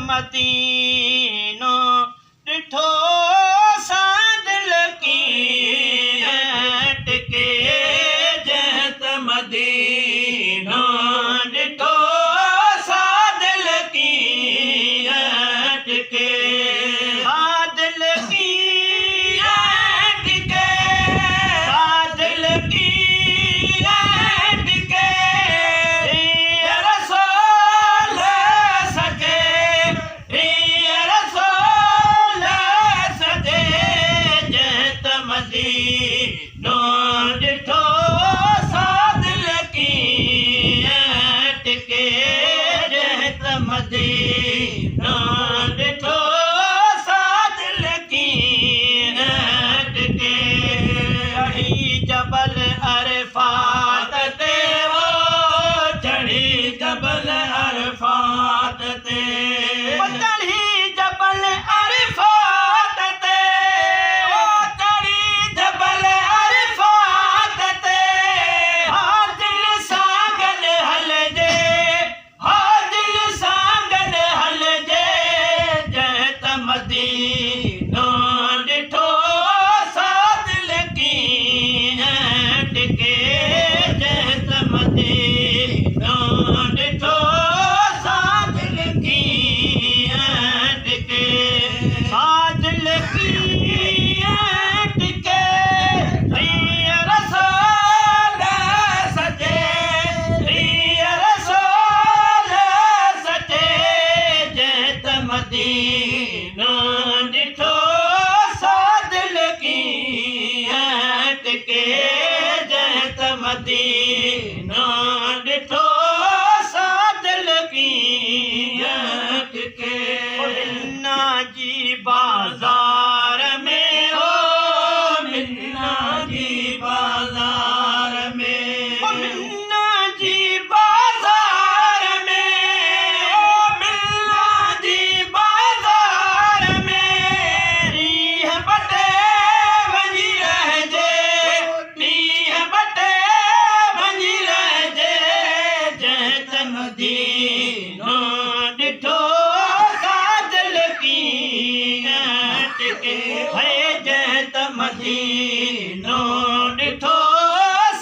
मदीनो ॾिठो सादिल कीअं टिके जंहिं त मदीनो ॾिठो सादिल कीअं टिके सादिल कीअं टिके सादिल कीअं टिके या रसूल सजे या रसूल सजे जंहिं त मदीनो ॾिठो सादिल कीअं टिके जंहिं त मदीनो ॾिठो सादिल कीअं टिके चढ़ी जबल अरफात ते वो चढ़ी जबल अरफात ते चढ़ी जबल अरफात ते वो चढ़ी जबल अरफात ते दिल सां गॾु हलजे दिल सां गॾु हलजे जंहिं त मदीनो ॾिठो सादिल कीअं टिके जंहिं त मदीनो ॾिठो सादिल कीअं टिके सादिल कीअं टिके या रसूल सजे या रसूल सजे जंहिं त मदीनो ॾिठो सादिल कीअं टिके जंहिं त मदीनो ॾिठो सादिल कीअं टिके मिन्ना जी बाज़ार में हो मिन्ना जी बाज़ार में मिन्ना जी बाज़ार में मिन्ना जी बाज़ार में ॾींहं बटे वञी रहिजे ॾींहं बटे वञी रहिजे जंहिं त मदीनो ॾिठो सादिल कीअं टिके जंहिं त मदीनो ॾिठो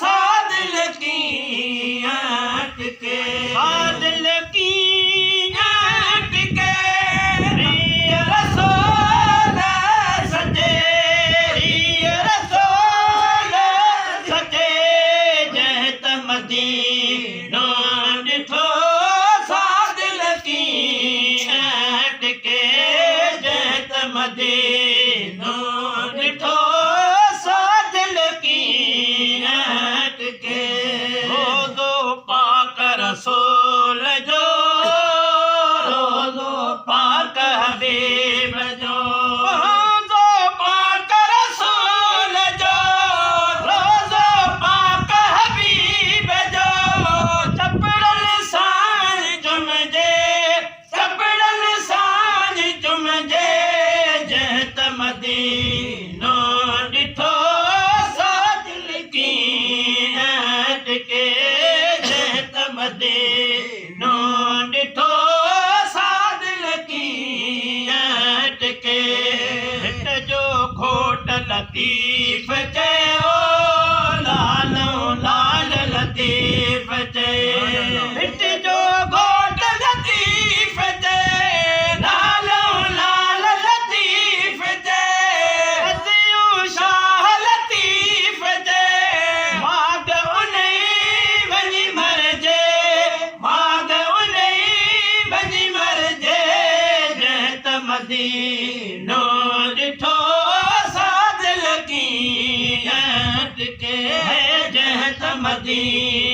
सादिल कीअं टिके सादिल कीअं टिके या रसूल सजे या रसूल सजे जंहिं त मदीनो ॾिठो सादिल कीअं टिके जंहिं त मदीनो ॾिठो सादिल कीअं टिके रोज़ो पाक रसूल जो रोज़ो पाक हबीब जो रोज़ो पाक रसूल जो रोज़ो पाक हबीब जो चपड़ल सां जुमजे चपड़ल सां जुमजे जंहिं त मदीनो ॾिठो सादिल कीअं टिके जंहिं त मदीनो ॾिठो सादिल कीअं टिके हिट जो खोट लतीफ़ चयो लालो लाल लतीफ़ चयो हिट जो घोट लतीफ़ चयो लालो लाल लतीफ़ चयो अदियूं शाह लतीफ़ चयो माग उन्हीं वञी मरजे माग उन्हीं वञी मरजे जंहिं त मदीनो ॾिठो सादिल कीअं टिके जंहिं त मदीनो